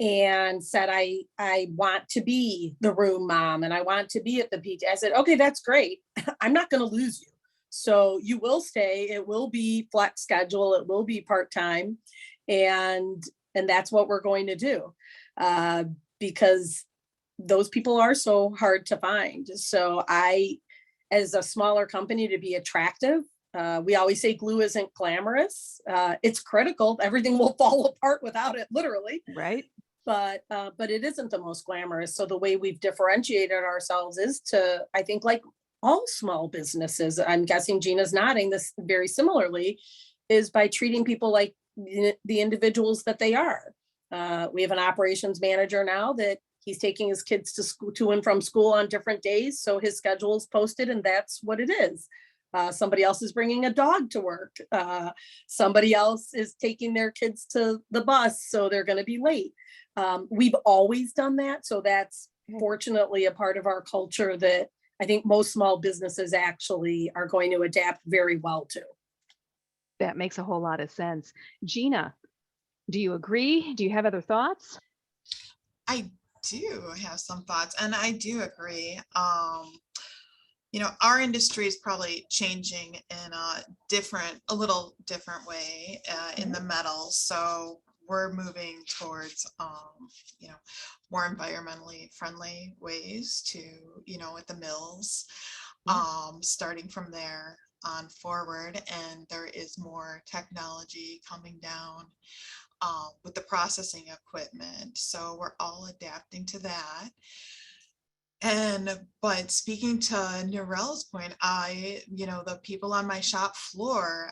and said, I want to be the room mom and I want to be at the beach. I said, okay, that's great. I'm not going to lose you. So you will stay. It will be flex schedule. It will be part-time. And that's what we're going to do because those people are so hard to find. So as a smaller company, to be attractive, we always say glue isn't glamorous. It's critical. Everything will fall apart without it, literally. Right. But it isn't the most glamorous. So the way we've differentiated ourselves is to, I think, like all small businesses, I'm guessing Gina's nodding this very similarly, is by treating people like the individuals that they are. We have an operations manager now that he's taking his kids to school, to and from school on different days. So his schedule is posted and that's what it is. Somebody else is bringing a dog to work. Somebody else is taking their kids to the bus, so they're going to be late. We've always done that. So that's fortunately a part of our culture that I think most small businesses actually are going to adapt very well to. That makes a whole lot of sense. Gina, do you agree? Do you have other thoughts? I do have some thoughts, and I do agree. You know, our industry is probably changing in a little different way in the metals. So we're moving towards, you know, more environmentally friendly ways to, you know, at the mills, starting from there on forward. And there is more technology coming down with the processing equipment. So we're all adapting to that. But speaking to Narelle's point, you know, the people on my shop floor,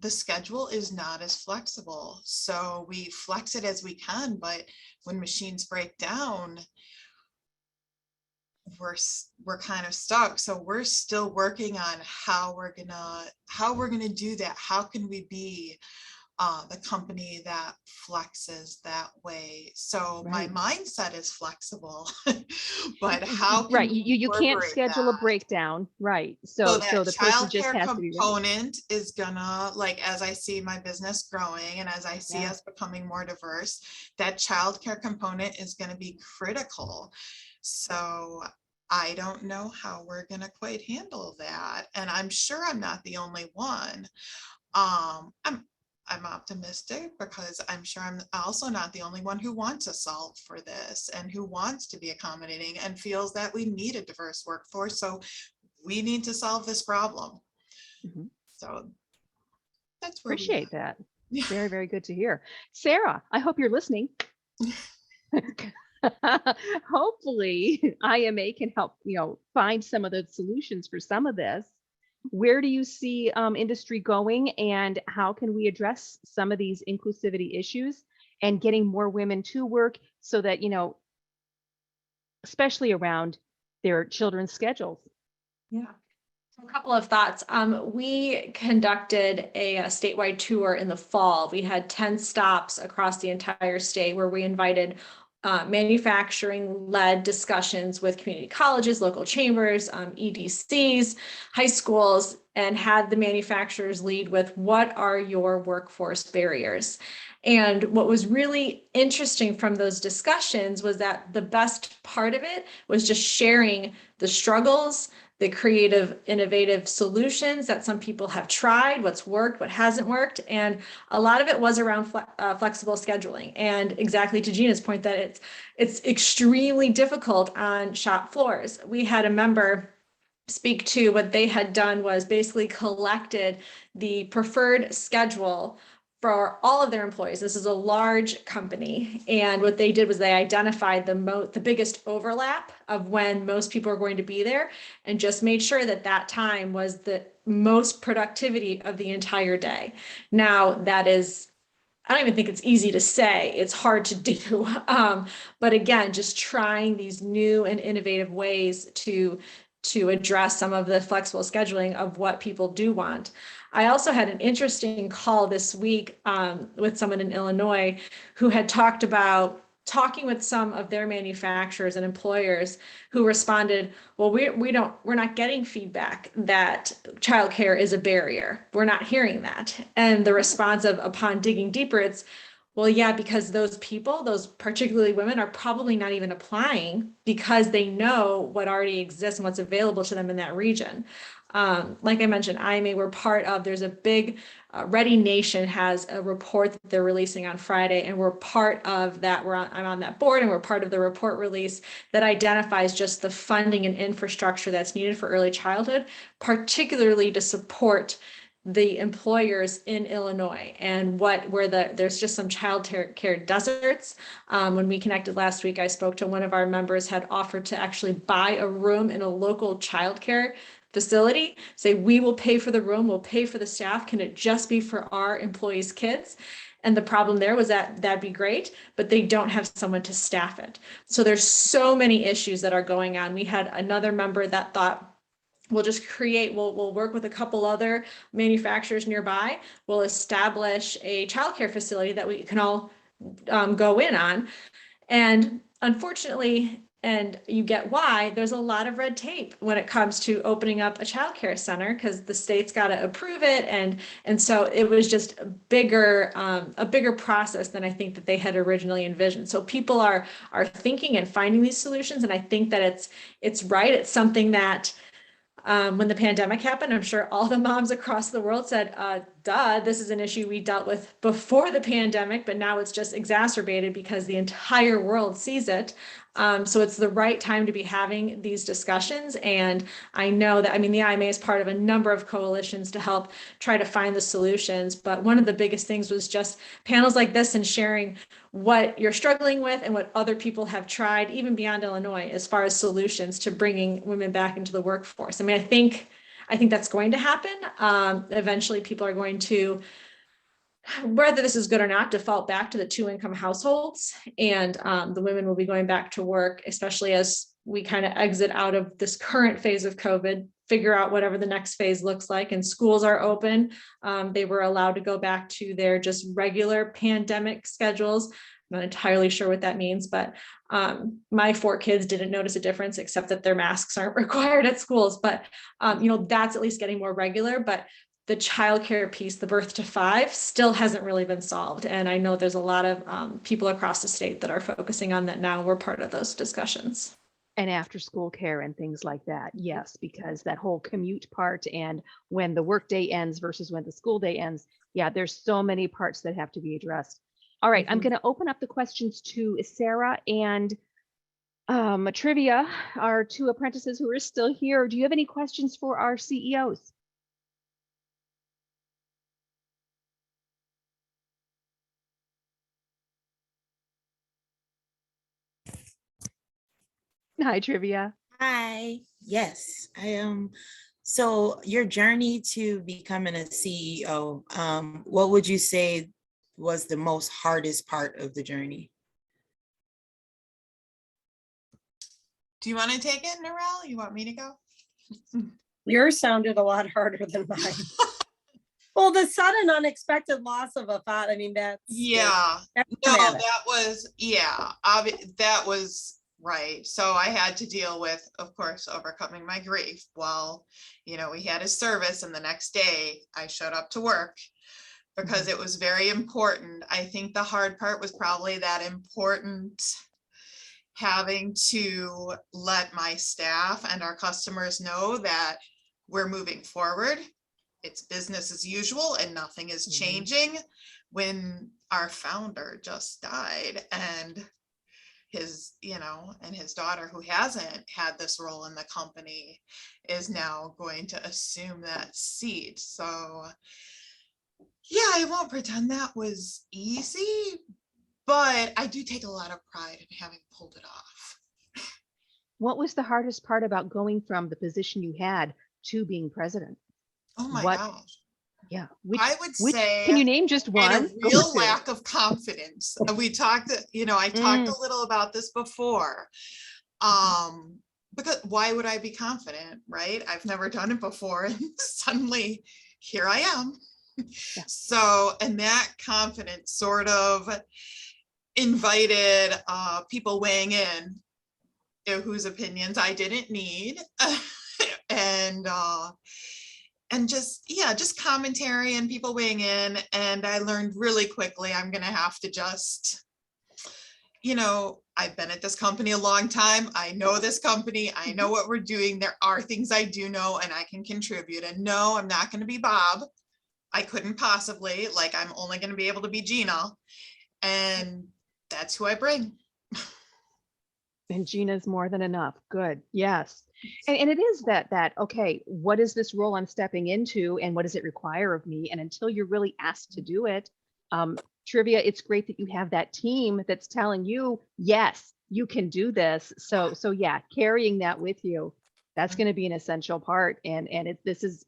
the schedule is not as flexible. So we flex it as we can, but when machines break down, we're kind of stuck. So we're still working on how we're gonna do that. How can we be the company that flexes that way. So my Right. mindset is flexible, but how can Right. we You can't incorporate schedule a that? breakdown. Right. So So that the person just childcare has to be ready. component is gonna, like, as I see my business growing and as I see Yeah. us becoming more diverse, that childcare component is gonna be critical. So I don't know how we're gonna quite handle that. And I'm sure I'm not the only one. I'm optimistic because I'm sure I'm also not the only one who wants to solve for this and who wants to be accommodating and feels that we need a diverse workforce. So we need to solve this problem. Mhm. So that's where we Appreciate are. that. Yeah. Very, very good to hear. Sarah, I hope you're listening. Hopefully IMA can help, find some of the solutions for some of this. Where do you see industry going, and how can we address some of these inclusivity issues and getting more women to work so that, especially around their children's schedules? Yeah. So a couple of thoughts. We conducted a statewide tour in the fall. We had 10 stops across the entire state where we invited manufacturing-led discussions with community colleges, local chambers, EDCs, high schools, and had the manufacturers lead with what are your workforce barriers. And what was really interesting from those discussions was that the best part of it was just sharing the struggles, the creative, innovative solutions that some people have tried, what's worked, what hasn't worked. And a lot of it was around flexible scheduling. And exactly to Gina's point that it's extremely difficult on shop floors. We had a member speak to what they had done was basically collected the preferred schedule for all of their employees. This is a large company. And what they did was they identified the biggest overlap of when most people are going to be there and just made sure that that time was the most productivity of the entire day. Now that is, I don't even think it's easy to say, it's hard to do. But again, just trying these new and innovative ways to address some of the flexible scheduling of what people do want. I also had an interesting call this week with someone in Illinois who had talked about talking with some of their manufacturers and employers who responded, well, we're not getting feedback that childcare is a barrier. We're not hearing that. And the response upon digging deeper, it's, well, yeah, because those people, those particularly women, are probably not even applying because they know what already exists and what's available to them in that region. Like I mentioned, IMA, we're part of, there's a big, Ready Nation has a report that they're releasing on Friday, and we're part of that. I'm on that board, and we're part of the report release that identifies just the funding and infrastructure that's needed for early childhood, particularly to support the employers in Illinois and there's just some child care deserts. When we connected last week, I spoke to one of our members had offered to actually buy a room in a local childcare facility, say, we will pay for the room, we'll pay for the staff. Can it just be for our employees' kids? And the problem there was that that'd be great, but they don't have someone to staff it. So there's so many issues that are going on. We had another member that thought, we'll work with a couple other manufacturers nearby. We'll establish a childcare facility that we can all go in on. And unfortunately, and you get why, there's a lot of red tape when it comes to opening up a childcare center because the state's got to approve it. And so it was just a bigger process than I think that they had originally envisioned. So people are thinking and finding these solutions. And I think that it's right. It's something that when the pandemic happened, I'm sure all the moms across the world said, duh, this is an issue we dealt with before the pandemic, but now it's just exacerbated because the entire world sees it. So it's the right time to be having these discussions. And I know that, the IMA is part of a number of coalitions to help try to find the solutions. But one of the biggest things was just panels like this and sharing what you're struggling with and what other people have tried, even beyond Illinois, as far as solutions to bringing women back into the workforce. I think that's going to happen. Eventually, people are going to, whether this is good or not, default back to the 2-income households, and the women will be going back to work, especially as we kind of exit out of this current phase of COVID, figure out whatever the next phase looks like. And schools are open. They were allowed to go back to their just regular pandemic schedules. I'm not entirely sure what that means, but my 4 kids didn't notice a difference except that their masks aren't required at schools. But that's at least getting more regular. But the childcare piece, the birth to 5, still hasn't really been solved. And I know there's a lot of people across the state that are focusing on that now. We're part of those discussions. And after school care and things like that. Yes, because that whole commute part and when the workday ends versus when the school day ends. Yeah, there's so many parts that have to be addressed. All right, I'm going to open up the questions to Sarah and Trivia, our 2 apprentices who are still here. Do you have any questions for our CEOs? Hi, Trivia. Hi. Yes, I am. So your journey to becoming a CEO, what would you say was the most hardest part of the journey? Do you want to take it, Narelle? You want me to go? Yours sounded a lot harder than mine. Well, the sudden unexpected loss of a thought, I mean, that's Yeah. that's No, traumatic. that was right. So I had to deal with, of course, overcoming my grief. Well, we had a service and the next day I showed up to work because it was very important. I think the hard part was probably that important having to let my staff and our customers know that we're moving forward. It's business as usual and nothing is changing when our founder just died and his daughter, who hasn't had this role in the company, is now going to assume that seat. So yeah, I won't pretend that was easy, but I do take a lot of pride in having pulled it off. What was the hardest part about going from the position you had to being president? Oh my What- gosh. Yeah. I would say, can you name just and one? a real lack of confidence. We talked, I talked a little about this before. Because why would I be confident, right? I've never done it before and suddenly here I am. Yeah. So, and that confidence sort of invited people weighing in whose opinions I didn't need. And just commentary and people weighing in. And I learned really quickly, I'm going to have to just, I've been at this company a long time. I know this company. I know what we're doing. There are things I do know and I can contribute. And no, I'm not going to be Bob. I couldn't possibly, I'm only going to be able to be Gina. And that's who I bring. And Gina's more than enough. Good. Yes. And it is that, okay, what is this role I'm stepping into and what does it require of me? And until you're really asked to do it, Trivia, it's great that you have that team that's telling you, yes, you can do this. So yeah, carrying that with you, that's going to be an essential part. And this is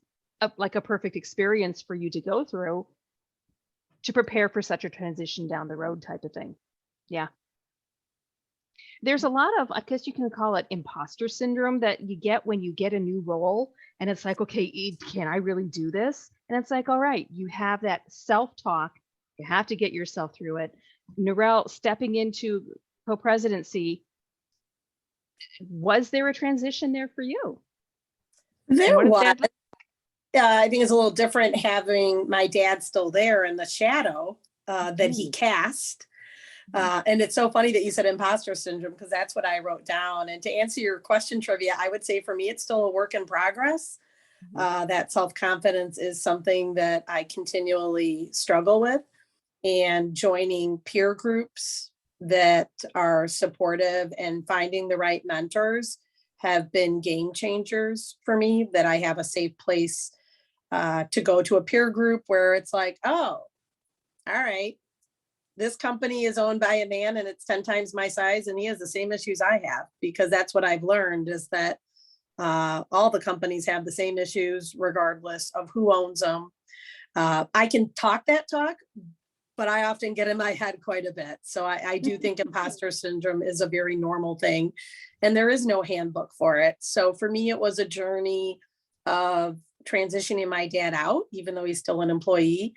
like a perfect experience for you to go through to prepare for such a transition down the road type of thing. Yeah. There's a lot of, I guess you can call it imposter syndrome that you get when you get a new role and it's like, okay, can I really do this? And it's like, all right, you have that self-talk. You have to get yourself through it. Narelle, stepping into co-presidency, was there a transition there for you? There what is was. that? I think it's a little different having my dad still there in the shadow that he cast. And it's so funny that you said imposter syndrome, because that's what I wrote down. And to answer your question, Trivia, I would say for me, it's still a work in progress. That self-confidence is something that I continually struggle with, and joining peer groups that are supportive and finding the right mentors have been game changers for me, that I have a safe place to go to a peer group where it's like, oh, all right, this company is owned by a man and it's 10 times my size and he has the same issues I have, because that's what I've learned is that all the companies have the same issues regardless of who owns them. I can talk that talk, but I often get in my head quite a bit. So I do think imposter syndrome is a very normal thing and there is no handbook for it. So for me, it was a journey of transitioning my dad out, even though he's still an employee.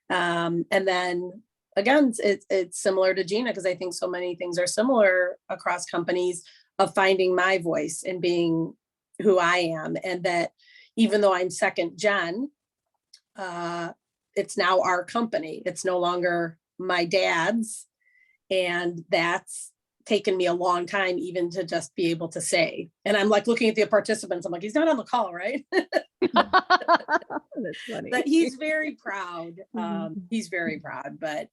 And then again, it's similar to Gina, because I think so many things are similar across companies, of finding my voice and being who I am. And that even though I'm second gen, it's now our company. It's no longer my dad's. And that's taken me a long time even to just be able to say. And I'm like looking at the participants, I'm like, he's not on the call, right? That's funny. But he's very proud. He's very proud. But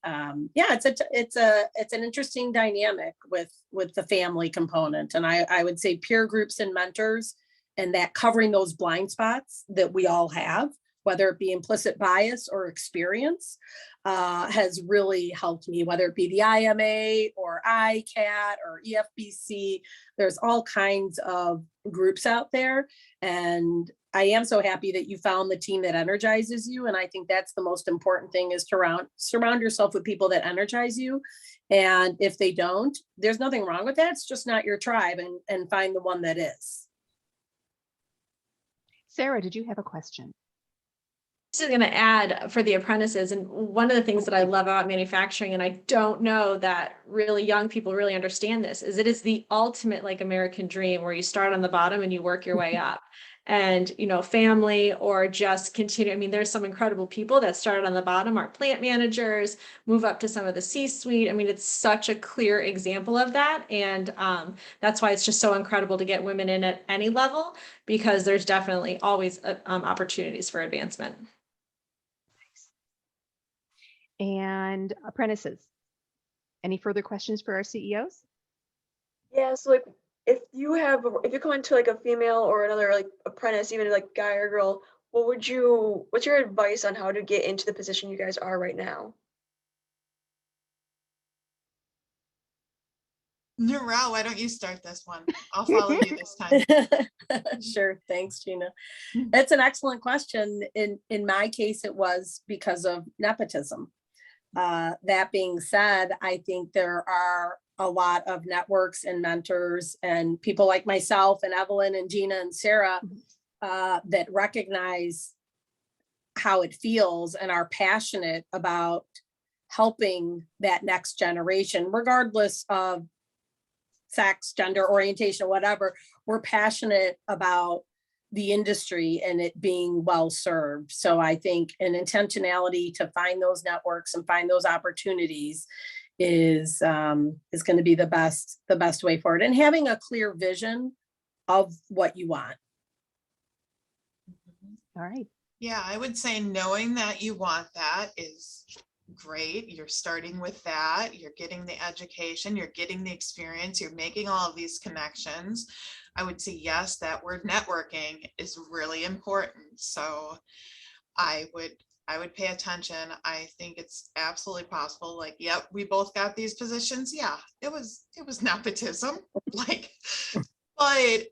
yeah, it's an interesting dynamic with the family component. And I would say peer groups and mentors, and that covering those blind spots that we all have, whether it be implicit bias or experience, has really helped me, whether it be the IMA or ICATT or EFBC. There's all kinds of groups out there. And I am so happy that you found the team that energizes you. And I think that's the most important thing, is to surround yourself with people that energize you. And if they don't, there's nothing wrong with that. It's just not your tribe, and find the one that is. Sarah, did you have a question? Just going to add for the apprentices, and one of the things that I love about manufacturing, and I don't know that really young people really understand this, is it is the ultimate like American dream, where you start on the bottom and you work your way up. And, you know, family or just continue. I mean, there's some incredible people that started on the bottom, our plant managers, move up to some of the C-suite. I mean, it's such a clear example of that. And that's why it's just so incredible to get women in at any level, because there's definitely always opportunities for advancement. And apprentices, any further questions for our CEOs? Yeah, so like if you come into like a female or another like apprentice, even like guy or girl, what's your advice on how to get into the position you guys are right now? Narelle, why don't you start this one? I'll follow you this time. Sure. Thanks, Gina. That's an excellent question. In my case, it was because of nepotism. That being said, I think there are a lot of networks and mentors and people like myself and Evelyn and Gina and Sarah that recognize how it feels and are passionate about helping that next generation, regardless of sex, gender orientation, whatever. We're passionate about the industry and it being well served. So I think an intentionality to find those networks and find those opportunities is going to be the best way forward, and having a clear vision of what you want. All right. Yeah, I would say knowing that you want that is great. You're starting with that. You're getting the education, you're getting the experience, you're making all of these connections. I would say, yes, that word networking is really important. So I would pay attention. I think it's absolutely possible. Like, yep, we both got these positions. Yeah, it was nepotism. Like, but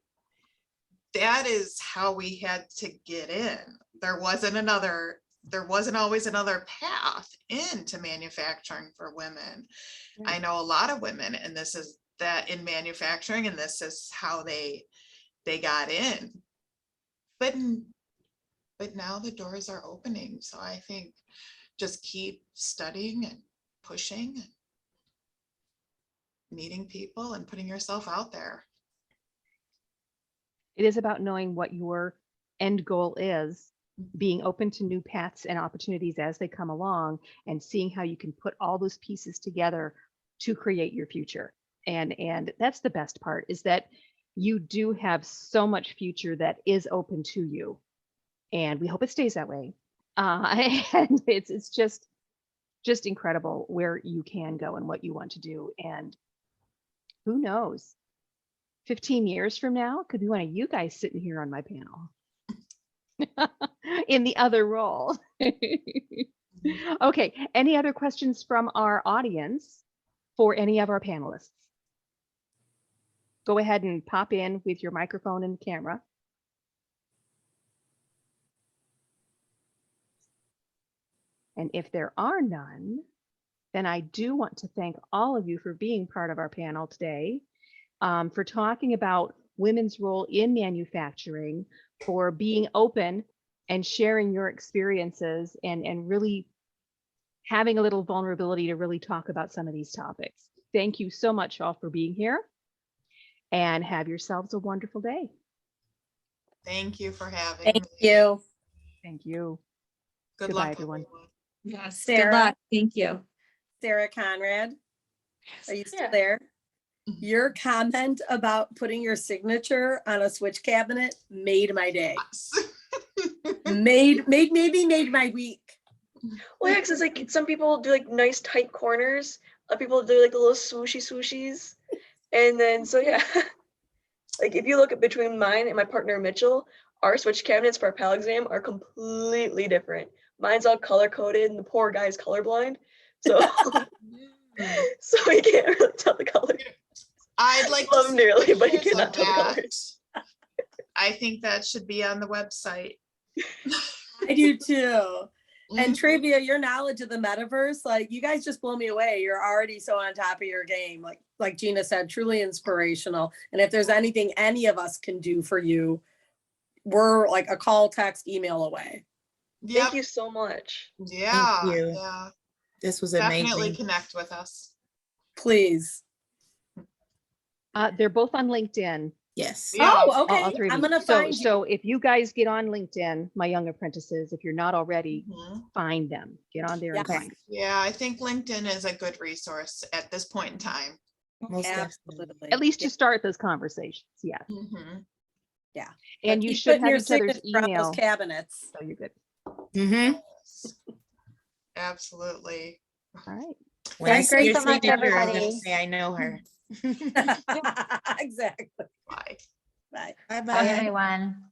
that is how we had to get in. There wasn't always another path into manufacturing for women. Right. I know a lot of women, and this is that in manufacturing, and this is how they got in. But now the doors are opening. So I think just keep studying and pushing and meeting people and putting yourself out there. It is about knowing what your end goal is, being open to new paths and opportunities as they come along, and seeing how you can put all those pieces together to create your future. And that's the best part, is that you do have so much future that is open to you. And we hope it stays that way. And it's just incredible where you can go and what you want to do. And who knows, 15 years from now, could be one of you guys sitting here on my panel in the other role. Okay, any other questions from our audience for any of our panelists? Go ahead and pop in with your microphone and camera. And if there are none, then I do want to thank all of you for being part of our panel today, for talking about women's role in manufacturing, for being open and sharing your experiences and really having a little vulnerability to really talk about some of these topics. Thank you so much all for being here, and have yourselves a wonderful day. Thank you for having Thank me. you. Thank you. Good Goodbye, luck, everyone. everyone. Yes, Sarah? good luck. Thank you. Sarah Conrad, are you still Yeah. there? Mhm. Your comment about putting your signature on a switch cabinet made my day. Made my week. Well, yeah, 'cause it's like some people do like nice tight corners. Other people do like the little swooshies. And then, so yeah, like if you look at between mine and my partner Mitchell, our switch cabinets for our PAL exam are completely different. Mine's all color coded and the poor guy's colorblind. So, so he can't really tell the color. I'd like Love to him see dearly, but he pictures cannot of tell the that. colors. I think that should be on the website. I do too. And Mhm. Trivia, your knowledge of the metaverse, like you guys just blow me away. You're already so on top of your game. Like Gina said, truly inspirational. And if there's anything any of us can do for you, we're like a call, text, email away. Yep. Thank you so much. Yeah. you. Yeah. This was Definitely amazing. connect with us. Please. They're both on LinkedIn. Yes. Yeah. Oh, okay. All three of I'm you. gonna So, find you. so if you guys get on LinkedIn, my young apprentices, if you're not already, Mhm. find them. Get on there and Yes. find them. Yeah, I think LinkedIn is a good resource at this point in time. Most definitely. Absolutely. At least Yeah. to start those conversations. Yeah. Mhm. And But you keep should putting have your each other's signature on those email. cabinets. So you're good. Mm-hmm. Absolutely. All right. When I Thanks see your so much, signature, I'm gonna everybody. say I know her. Exactly. Bye. Bye. Bye Bye, bye. everyone.